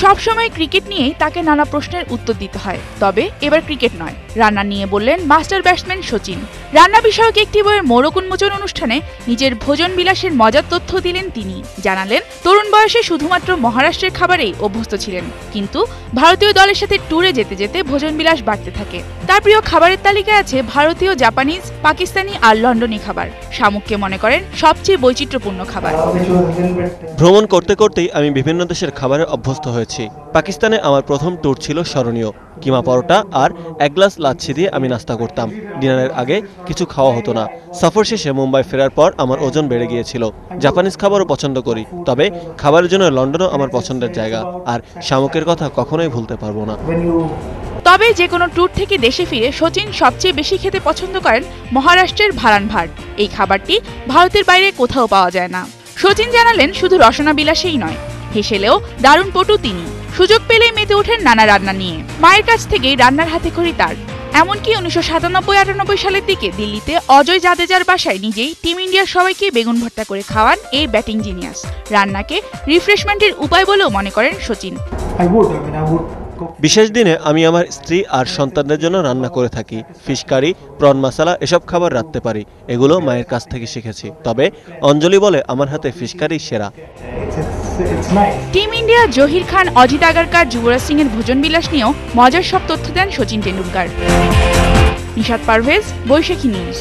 সবসময় ক্রিকেট নিয়েই তাকে নানা প্রশ্নের উত্তর দিতে হয়, তবে এবার ক্রিকেট নয়, রান্না নিয়ে বললেন মাস্টার ব্যাটসম্যান সচিন। রান্না বিষয়ক একটি বইয়ের মোড়ক উন্মোচন অনুষ্ঠানে নিজের ভোজন বিলাসের মজার তথ্য দিলেন তিনি। জানালেন তরুণ বয়সে শুধুমাত্র মহারাষ্ট্রের খাবারেই অভ্যস্ত ছিলেন, কিন্তু ভারতীয় দলের সাথে ট্যুরে যেতে যেতে ভোজন বিলাস বাড়তে থাকে। তার প্রিয় খাবারের তালিকায় আছে ভারতীয়, জাপানিজ, পাকিস্তানি আর লন্ডনী খাবার। শামুককে মনে করেন সবচেয়ে বৈচিত্র্যপূর্ণ খাবার। ভ্রমণ করতে করতেই আমি বিভিন্ন দেশের খাবারে অভ্যস্ত হয়েছি। পাকিস্তানে আমার প্রথম ট্যুর ছিল স্মরণীয়। কিমা পরোটা আর এক গ্লাস লাচ্ছি দিয়ে আমি নাস্তা করতাম। ডিনারের আগে কিছু খাওয়া হতো না। সফর শেষে মুম্বাই ফেরার পর আমার ওজন বেড়ে গিয়েছিল। জাপানিজ খাবারও পছন্দ করি, তবে খাবারের জন্য লন্ডনও আমার পছন্দের জায়গা। আর শামুকের কথা কখনোই ভুলতে পারবো না। তবে যে কোনো ট্যুর থেকে দেশে ফিরে সচিন সবচেয়ে বেশি খেতে পছন্দ করেন মহারাষ্ট্রের ভারান ভাত। এই খাবারটি ভারতের বাইরে কোথাও পাওয়া যায় না। সচিন জানালেন শুধু রসনা বিলাসেই নয়, হেসেলেও দারুণ পটু তিনি। সুযোগ পেলেই মেতে ওঠেন নানা রান্না নিয়ে। মায়ের কাছ থেকেই রান্নার হাতেখড়ি তার। এমনকি 1997-98 সালের দিকে দিল্লিতে অজয় জাদেজার বাসায় নিজেই টিম ইন্ডিয়ার সবাইকে বেগুন ভর্তা করে খাওয়ান এই ব্যাটিং জিনিয়াস। রান্নাকে রিফ্রেশমেন্টের উপায় বলেও মনে করেন সচিন। বিশেষ দিনে আমি আমার স্ত্রী আর সন্তানদের জন্য রান্না করে থাকি। ফিশ কারি, প্রন মশলা এসব খাবার রাঁধতে পারি। এগুলো মায়ের কাছ থেকে শিখেছি। তবে অঞ্জলি বলে আমার হাতে ফিশ কারি সেরা। টিম ইন্ডিয়া জহির খান, অজিত আগারকার, যুবরাজ সিং এর ভোজন বিলাস নিয়েও মজার সব তথ্য দেন সচিন টেন্ডুলকার। নিশাত পারভেজ, বৈশাখী নিউজ।